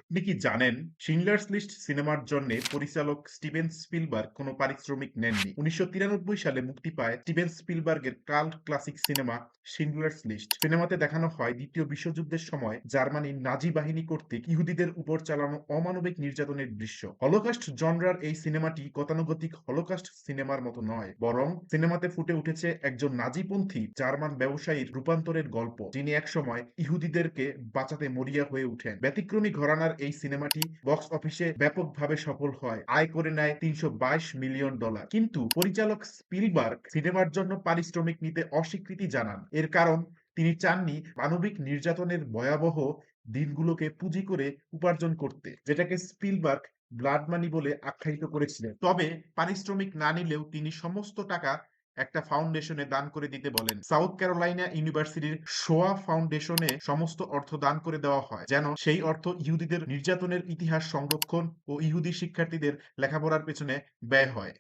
আপনি কি জানেন শিন্ডলারস লিস্ট সিনেমার জন্য পরিচালক স্টিভেন স্পিলবার্গ কোনো পারিশ্রমিক নেননি? ১৯৯৩ সালে মুক্তি পায় স্টিভেন স্পিলবার্গের কাল্ট ক্লাসিক সিনেমা শিন্ডলারস লিস্ট। সিনেমাতে দেখানো হয় দ্বিতীয় বিশ্বযুদ্ধের সময় জার্মানির নাজি বাহিনী কর্তৃক ইহুদিদের উপর চালানো অমানবিক নির্যাতনের দৃশ্য। হলোকাস্ট জনরার এই সিনেমাটি গতানুগতিক হলোকাস্ট সিনেমার মতো নয়, বরং সিনেমাতে ফুটে উঠেছে একজন নাজিপন্থী জার্মান ব্যবসায়ীর রূপান্তরের গল্প, যিনি একসময় ইহুদিদেরকে বাঁচাতে মরিয়া হয়ে উঠেন। ব্যতিক্রমী ঘরানার এই সিনেমাটি বক্স অফিসে ব্যাপকভাবে সফল হয়, আয় করে নেয় $৩২২ মিলিয়ন। কিন্তু পরিচালক স্পিলবার্গ সিনেমার জন্য পারিশ্রমিক নিতে অস্বীকৃতি জানান। এর কারণ, তিনি চাননি মানবিক নির্যাতনের ভয়াবহ দিনগুলোকে পুঁজি করে উপার্জন করতে, যেটাকে স্পিলবার্গ ব্লাড মানি বলে আখ্যায়িত করেছিলেন। তবে পারিশ্রমিক না নিলেও তিনি সমস্ত টাকা একটা ফাউন্ডেশনে দান করে দিতে বলেন। সাউথ ক্যারোলাইনা ইউনিভার্সিটির শোয়া ফাউন্ডেশনে সমস্ত অর্থ দান করে দেওয়া হয়, যেন সেই অর্থ ইহুদিদের নির্যাতনের ইতিহাস সংরক্ষণ ও ইহুদি শিক্ষার্থীদের লেখাপড়ার পেছনে ব্যয় হয়।